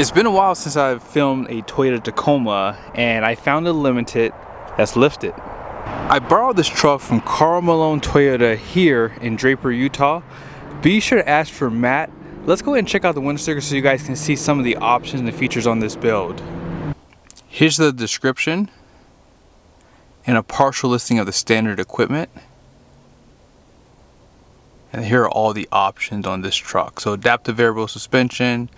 It's been a while since I've filmed a Toyota Tacoma, and I found a limited that's lifted. I borrowed this truck from Karl Malone Toyota here in Draper, Utah. Be sure to ask for Matt. Let's go ahead and check out the window sticker so you guys can see some of the options and the features on this build. Here's the description and a partial listing of the standard equipment. And here are all the options on this truck. So adaptive variable suspension,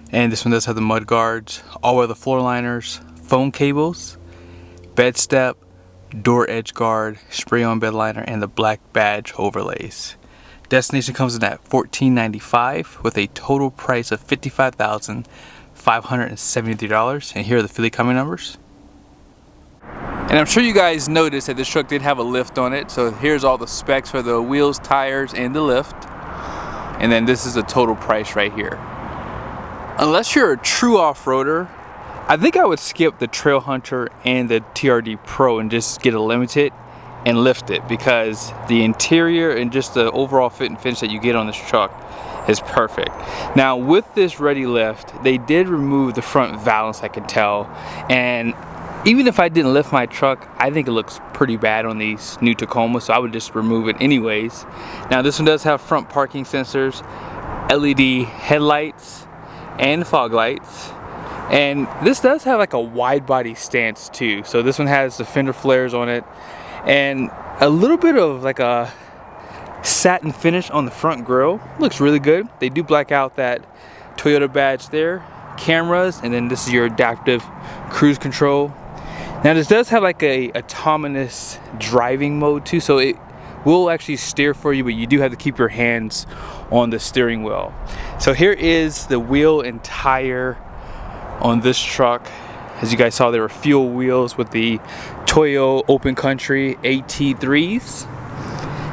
and this one does have the mud guards, all-weather floor liners, foam cables, bed step, door edge guard, spray-on bed liner, and the black badge overlays. Destination comes in at $14.95 with a total price of $55,573. And here are the Philly coming numbers. And I'm sure you guys noticed that this truck did have a lift on it. So here's all the specs for the wheels, tires, and the lift. And then this is the total price right here. Unless you're a true off-roader, I think I would skip the Trail Hunter and the TRD Pro and just get a limited and lift it, because the interior and just the overall fit and finish that you get on this truck is perfect. Now with this ready lift, they did remove the front valance, I can tell, and even if I didn't lift my truck, I think it looks pretty bad on these new Tacomas, so I would just remove it anyways. Now this one does have front parking sensors, LED headlights, and fog lights, and this does have like a wide body stance too. So this one has the fender flares on it and a little bit of like a satin finish on the front grille. Looks really good. They do black out that Toyota badge there, cameras, and then this is your adaptive cruise control. Now this does have like a autonomous driving mode too, so it will actually steer for you, but you do have to keep your hands on the steering wheel. So here is the wheel and tire on this truck. As you guys saw, there were fuel wheels with the Toyo Open Country AT3s,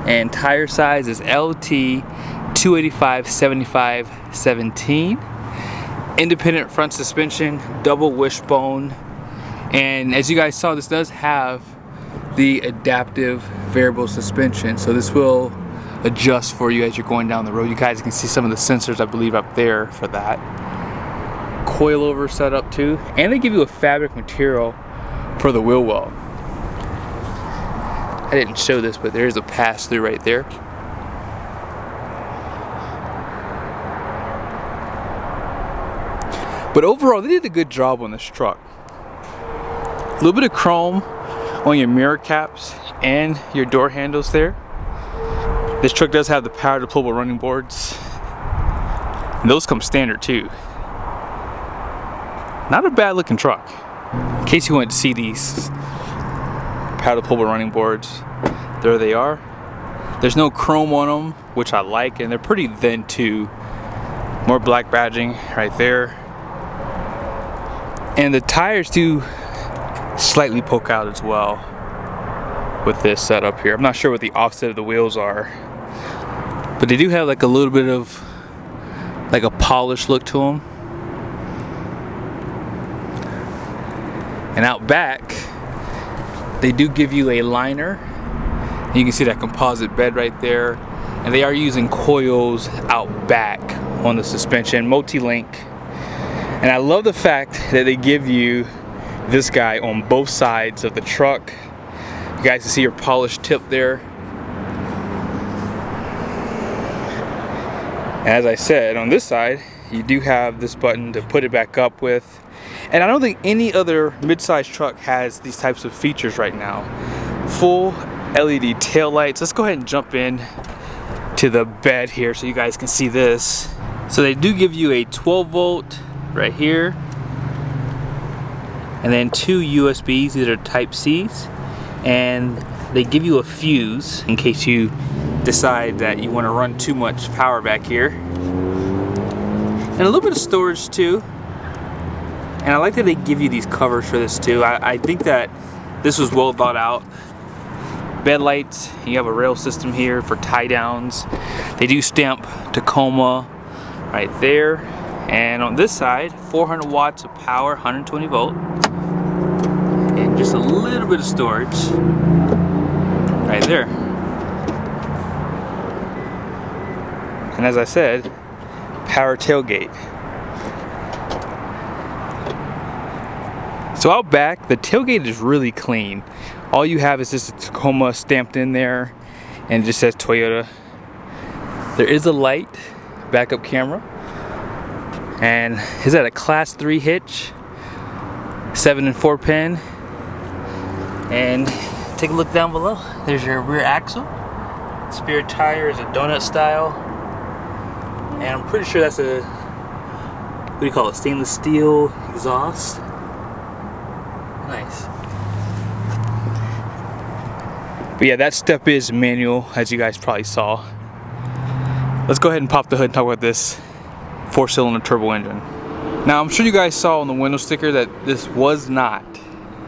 and tire size is LT 285/75/17. Independent front suspension, double wishbone, and as you guys saw, this does have the adaptive variable suspension, so this will adjust for you as you're going down the road. You guys can see some of the sensors, I believe, up there for that. Coilover setup too, and they give you a fabric material for the wheel well. I didn't show this, but there's a pass-through right there. But overall, they did a good job on this truck. A little bit of chrome on your mirror caps and your door handles there. This truck does have the power deployable running boards, and those come standard too. Not a bad looking truck. In case you wanted to see these power deployable running boards, there they are. There's no chrome on them, which I like, and they're pretty thin too. More black badging right there. And the tires do slightly poke out as well with this setup here. I'm not sure what the offset of the wheels are, but they do have like a little bit of like a polished look to them. And out back, they do give you a liner. You can see that composite bed right there. And they are using coils out back on the suspension, multi-link. And I love the fact that they give you this guy on both sides of the truck. You guys can see your polished tip there. And as I said, on this side, you do have this button to put it back up with. And I don't think any other mid-size truck has these types of features right now. Full LED tail lights. Let's go ahead and jump in to the bed here so you guys can see this. So they do give you a 12 volt right here, and then two USBs. These are type C's, and they give you a fuse in case you decide that you want to run too much power back here, and a little bit of storage too. And I like that they give you these covers for this too. I think that this was well thought out. Bed lights, you have a rail system here for tie downs. They do stamp Tacoma right there. And on this side, 400 watts of power, 120 volt. And just a little bit of storage right there. And as I said, power tailgate. So out back, the tailgate is really clean. All you have is just a Tacoma stamped in there, and it just says Toyota. There is a light, backup camera, and is that a class 3 hitch, 7 and 4 pin. And take a look down below. There's your rear axle. Spare tire is a donut style, and I'm pretty sure that's a, what do you call it, stainless steel exhaust. Nice. But yeah, that step is manual, as you guys probably saw. Let's go ahead and pop the hood and talk about this 4-cylinder turbo engine. Now, I'm sure you guys saw on the window sticker that this was not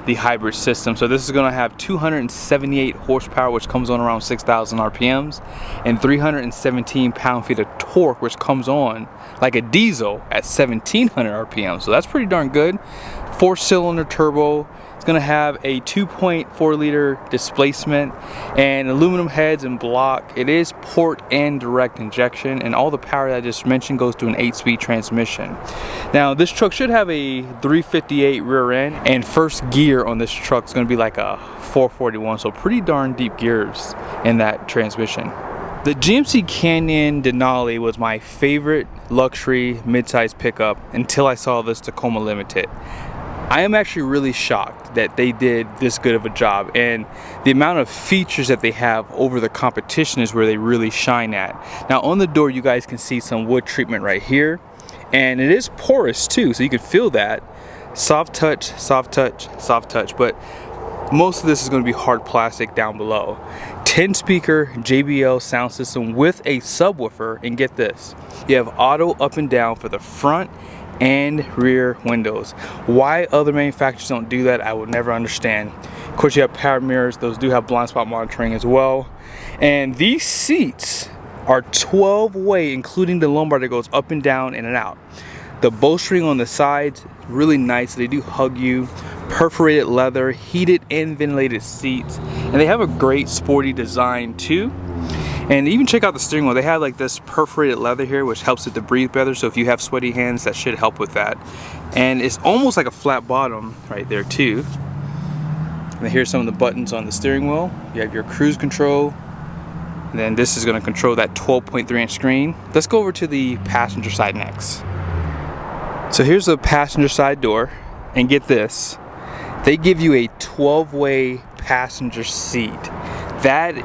the hybrid system. So this is going to have 278 horsepower, which comes on around 6,000 RPMs, and 317 pound-feet of torque, which comes on like a diesel at 1,700 RPM. So that's pretty darn good. 4-cylinder turbo. It's going to have a 2.4 liter displacement and aluminum heads and block. It is port and direct injection, and all the power that I just mentioned goes to an 8-speed transmission. Now this truck should have a 358 rear end, and first gear on this truck is going to be like a 441, so pretty darn deep gears in that transmission. The GMC Canyon Denali was my favorite luxury midsize pickup until I saw this Tacoma Limited. I am actually really shocked that they did this good of a job, and the amount of features that they have over the competition is where they really shine at. Now on the door you guys can see some wood treatment right here, and it is porous too, so you can feel that. Soft touch, soft touch, soft touch, but most of this is going to be hard plastic down below. 10-speaker JBL sound system with a subwoofer, and get this, you have auto up and down for the front and rear windows. Why other manufacturers don't do that, I will never understand. Of course, you have power mirrors. Those do have blind spot monitoring as well. And these seats are 12-way, including the lumbar that goes up and down, in and out. The bowstring on the sides, really nice. They do hug you. Perforated leather, heated and ventilated seats, and they have a great sporty design too. And even check out the steering wheel. They have like this perforated leather here, which helps it to breathe better. So if you have sweaty hands, that should help with that. And it's almost like a flat bottom right there too. And here's some of the buttons on the steering wheel. You have your cruise control, and then this is going to control that 12.3-inch screen. Let's go over to the passenger side next. So here's the passenger side door, and get this, they give you a 12-way passenger seat. That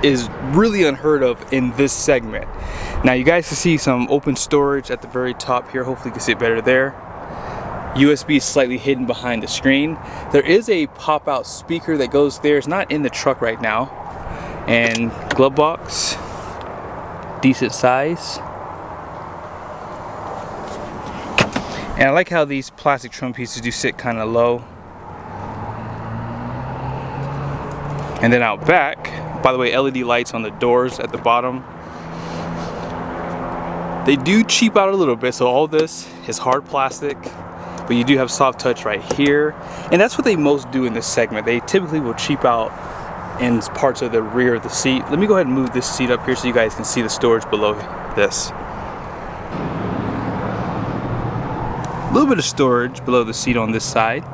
is really unheard of in this segment. Now you guys can see some open storage at the very top here. Hopefully you can see it better there. USB is slightly hidden behind the screen. There is a pop-out speaker that goes there. It's not in the truck right now. And glove box, decent size. And I like how these plastic trim pieces do sit kind of low. And then out back, by the way, LED lights on the doors at the bottom. They do cheap out a little bit, so all this is hard plastic, but you do have soft touch right here. And that's what they most do in this segment. They typically will cheap out in parts of the rear of the seat. Let me go ahead and move this seat up here so you guys can see the storage below this. A little bit of storage below the seat on this side.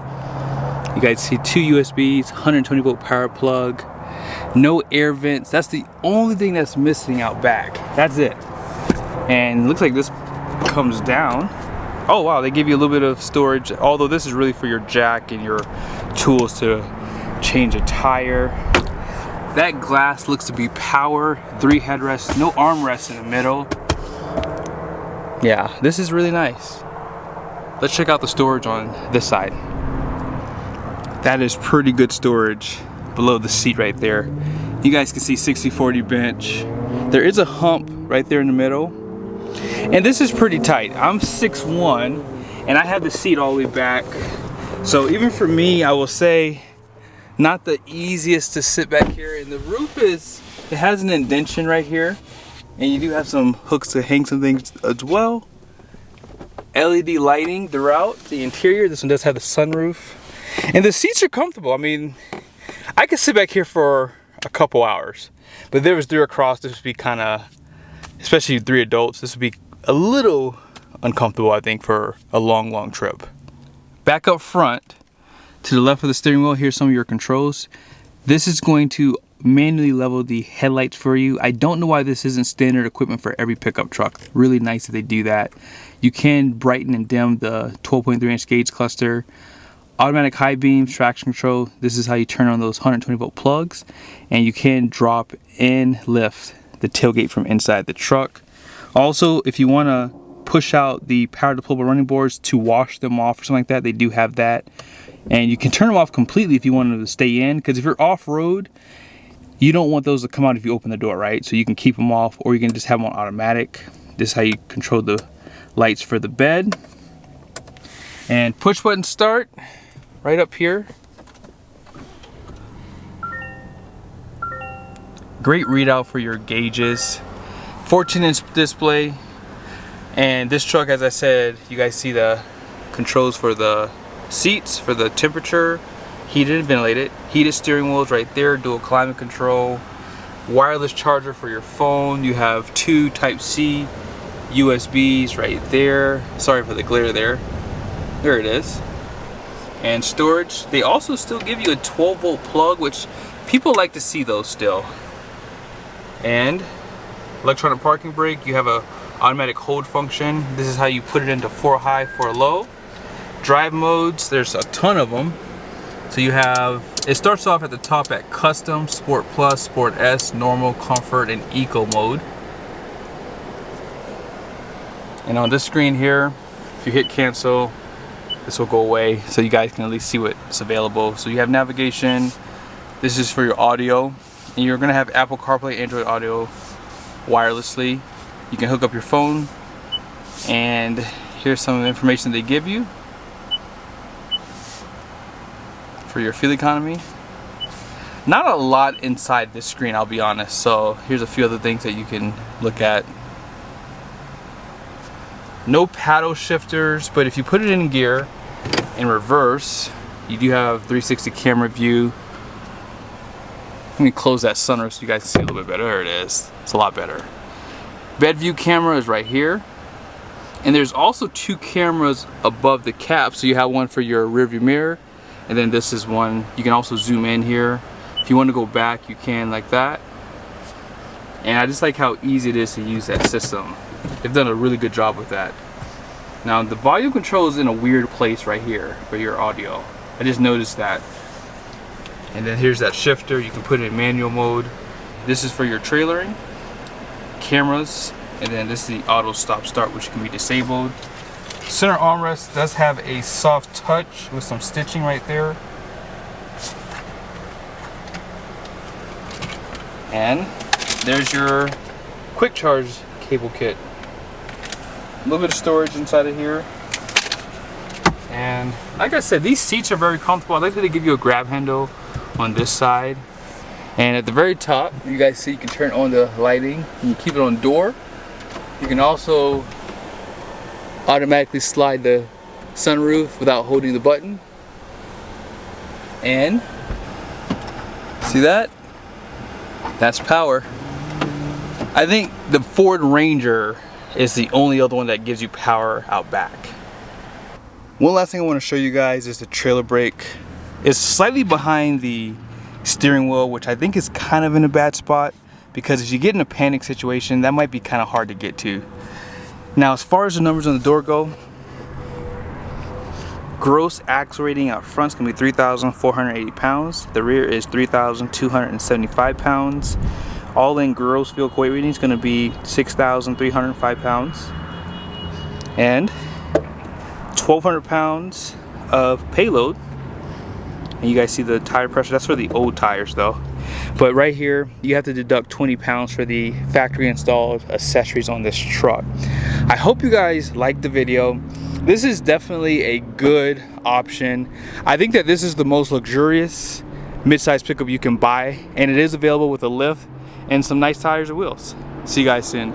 You guys see 2 USBs, 120 volt power plug, no air vents. That's the only thing that's missing out back. That's it. And it looks like this comes down. Oh wow, they give you a little bit of storage, although this is really for your jack and your tools to change a tire. That glass looks to be power, 3 headrests, no armrests in the middle. Yeah, this is really nice. Let's check out the storage on this side. That is pretty good storage below the seat right there. You guys can see 60/40 bench. There is a hump right there in the middle. And this is pretty tight. I'm 6'1", and I have the seat all the way back. So even for me, I will say, not the easiest to sit back here. And the roof it has an indentation right here. And you do have some hooks to hang some things as well. LED lighting throughout the interior. This one does have the sunroof. And the seats are comfortable. I mean, I could sit back here for a couple hours. But if there was 3 across, this would be kind of, especially 3 adults, this would be a little uncomfortable, I think, for a long trip. Back up front, To the left of the steering wheel, here's some of your controls. This is going to manually level the headlights for you. I don't know why this isn't standard equipment for every pickup truck. Really nice that they do that. You can brighten and dim the 12.3-inch gauge cluster. Automatic high beams, traction control. This is how you turn on those 120-volt plugs. And you can drop and lift the tailgate from inside the truck. Also, if you want to push out the power deployable running boards to wash them off or something like that, they do have that. And you can turn them off completely if you want them to stay in, because if you're off-road, you don't want those to come out if you open the door, right? So you can keep them off, or you can just have them on automatic. This is how you control the lights for the bed. And push button start right up here. Great readout for your gauges. 14-inch display. And this truck, as I said, you guys see the controls for the seats, for the temperature, heated and ventilated, heated steering wheels right there, dual climate control, wireless charger for your phone. You have 2 Type-C USBs right there. Sorry for the glare there. There it is. And storage. They also still give you a 12-volt plug, which people like to see those still. And electronic parking brake. You have a automatic hold function. This is how you put it into 4 high, 4 low. Drive modes, there's a ton of them. So you have, it starts off at the top at custom, sport plus, sport S, normal, comfort, and eco mode. And on this screen here, if you hit cancel, this will go away so you guys can at least see what's available. So you have navigation. This is for your audio, and you're gonna have Apple CarPlay, Android Auto wirelessly. You can hook up your phone, and here's some of the information they give you for your fuel economy. Not a lot inside this screen, I'll be honest, so here's a few other things that you can look at. No paddle shifters, but if you put it in gear in reverse, you do have 360 camera view. Let me close that sunroof so you guys can see a little bit better. There it is. It's a lot better. Bed view camera is right here. And there's also 2 cameras above the cap. So you have one for your rear view mirror, and then this is one. You can also zoom in here. If you want to go back, you can like that. And I just like how easy it is to use that system. They've done a really good job with that. Now the volume control is in a weird place right here for your audio. I just noticed that. And then here's that shifter. You can put it in manual mode. This is for your trailering, cameras, and then this is the auto stop start, which can be disabled. Center armrest does have a soft touch with some stitching right there. And there's your quick charge cable kit. A little bit of storage inside of here. And like I said, these seats are very comfortable. I like that they give you a grab handle on this side. And at the very top, you guys see you can turn on the lighting. You can keep it on door. You can also automatically slide the sunroof without holding the button. And see that? That's power. I think the Ford Ranger is the only other one that gives you power out back. One last thing I want to show you guys is the trailer brake. It's slightly behind the steering wheel, which I think is kind of in a bad spot, because if you get in a panic situation, that might be kind of hard to get to. Now, as far as the numbers on the door go, gross axle rating out front is going to be 3,480 pounds. The rear is 3,275 pounds. All in gross vehicle weight rating is going to be 6,305 pounds. And 1,200 pounds of payload. And you guys see the tire pressure. That's for the old tires though. But right here, you have to deduct 20 pounds for the factory installed accessories on this truck. I hope you guys liked the video. This is definitely a good option. I think that this is the most luxurious mid-size pickup you can buy, and it is available with a lift and some nice tires and wheels. See you guys soon.